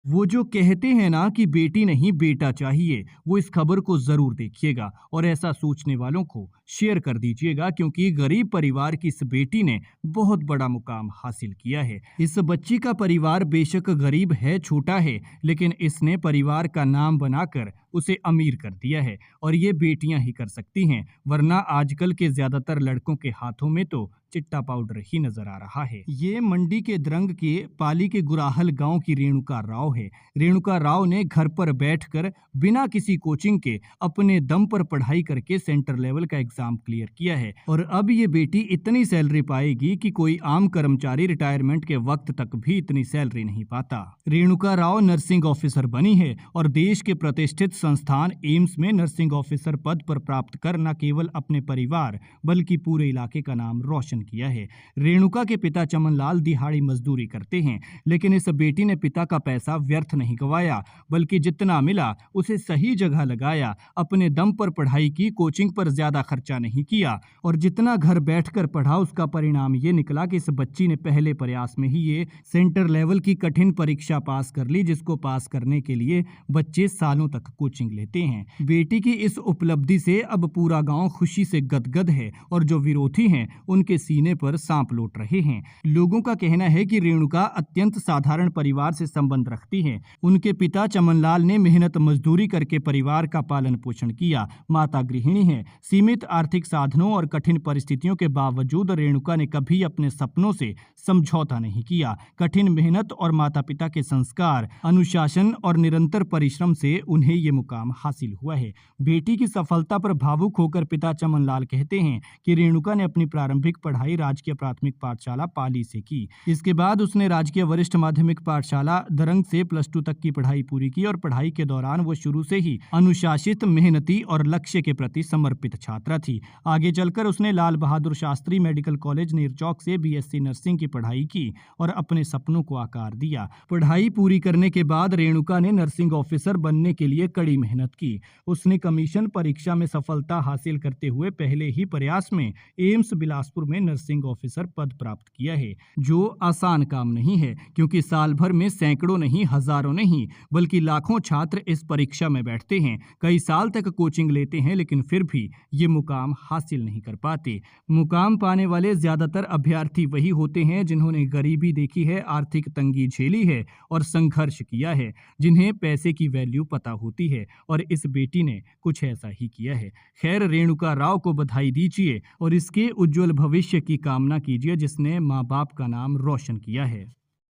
वो जो कहते हैं ना कि बेटी नहीं बेटा चाहिए, वो इस खबर को ज़रूर देखिएगा और ऐसा सोचने वालों को शेयर कर दीजिएगा क्योंकि गरीब परिवार की इस बेटी ने बहुत बड़ा मुकाम हासिल किया है। इस बच्ची का परिवार बेशक गरीब है, छोटा है, लेकिन इसने परिवार का नाम बनाकर उसे अमीर कर दिया है और ये बेटियां ही कर सकती हैं, वरना आजकल के ज़्यादातर लड़कों के हाथों में तो चिट्टा पाउडर ही नजर आ रहा है। ये मंडी के द्रंग के पाली के गुराहल गांव की रेणुका राव है। रेणुका राव ने घर पर बैठकर बिना किसी कोचिंग के अपने दम पर पढ़ाई करके सेंटर लेवल का एग्जाम क्लियर किया है और अब ये बेटी इतनी सैलरी पाएगी कि कोई आम कर्मचारी रिटायरमेंट के वक्त तक भी इतनी सैलरी नहीं पाता। रेणुका राव नर्सिंग ऑफिसर बनी है और देश के प्रतिष्ठित संस्थान एम्स में नर्सिंग ऑफिसर पद पर प्राप्त कर न केवल अपने परिवार बल्कि पूरे इलाके का नाम रोशन किया है। रेणुका के पिता चमनलाल दिहाड़ी मजदूरी करते हैं, लेकिन इस बेटी ने पिता का पैसा व्यर्थ नहीं गवाया, बल्कि जितना मिला उसे सही जगह लगाया, अपने दम पर पढ़ाई की, कोचिंग पर ज्यादा खर्चा नहीं किया और जितना घर बैठकर पढ़ा उसका परिणाम ये निकला कि इस बच्ची ने पहले प्रयास में ही ये सेंटर लेवल की कठिन परीक्षा पास कर ली, जिसको पास करने के लिए बच्चे सालों तक कोचिंग लेते हैं। बेटी की इस उपलब्धि से अब पूरा गांव खुशी से गदगद है और जो विरोधी हैं उनके सीने पर सांप लौट रहे हैं। लोगों का कहना है कि रेणुका अत्यंत साधारण परिवार से संबंध रखती है। उनके पिता चमनलाल ने मेहनत मजदूरी करके परिवार का पालन पोषण किया। माता गृहिणी है। सीमित आर्थिक साधनों और कठिन परिस्थितियों के बावजूद रेणुका ने कभी अपने सपनों से समझौता नहीं किया। कठिन मेहनत और माता पिता के संस्कार, अनुशासन और निरंतर परिश्रम से उन्हें ये मुकाम हासिल हुआ है। बेटी की सफलता पर भावुक होकर पिता चमनलाल कहते हैं कि रेणुका ने अपनी प्रारंभिक पढ़ाई राजकीय प्राथमिक पाठशाला पाली से की। इसके बाद उसने राजकीय वरिष्ठ माध्यमिक पाठशाला दरंग से +2 तक की पढ़ाई पूरी की और पढ़ाई के दौरान वो शुरू से ही अनुशासित, मेहनती और लक्ष्य के प्रति समर्पित छात्रा थी। आगे चलकर उसने लाल बहादुर शास्त्री मेडिकल कॉलेज नेरचौक से BSc नर्सिंग की पढ़ाई की और अपने सपनों को आकार दिया। पढ़ाई पूरी करने के बाद रेणुका ने नर्सिंग ऑफिसर बनने के लिए कड़ी मेहनत की। उसने कमीशन परीक्षा में सफलता हासिल करते हुए पहले ही प्रयास में एम्स बिलासपुर में नर्सिंग ऑफिसर पद प्राप्त किया है, जो आसान काम नहीं है क्योंकि साल भर में सैकड़ों नहीं, हजारों नहीं, बल्कि लाखों छात्र इस परीक्षा में बैठते हैं, कई साल तक कोचिंग लेते हैं, लेकिन फिर भी ये मुकाम हासिल नहीं कर पाते। मुकाम पाने वाले ज्यादातर अभ्यर्थी वही होते हैं जिन्होंने गरीबी देखी है, आर्थिक तंगी झेली है और संघर्ष किया है, जिन्हें पैसे की वैल्यू पता होती है और इस बेटी ने कुछ ऐसा ही किया है। खैर, रेणुका राव को बधाई दीजिए और इसके उज्जवल भविष्य की कामना कीजिए जिसने माँ बाप का नाम रोशन किया है।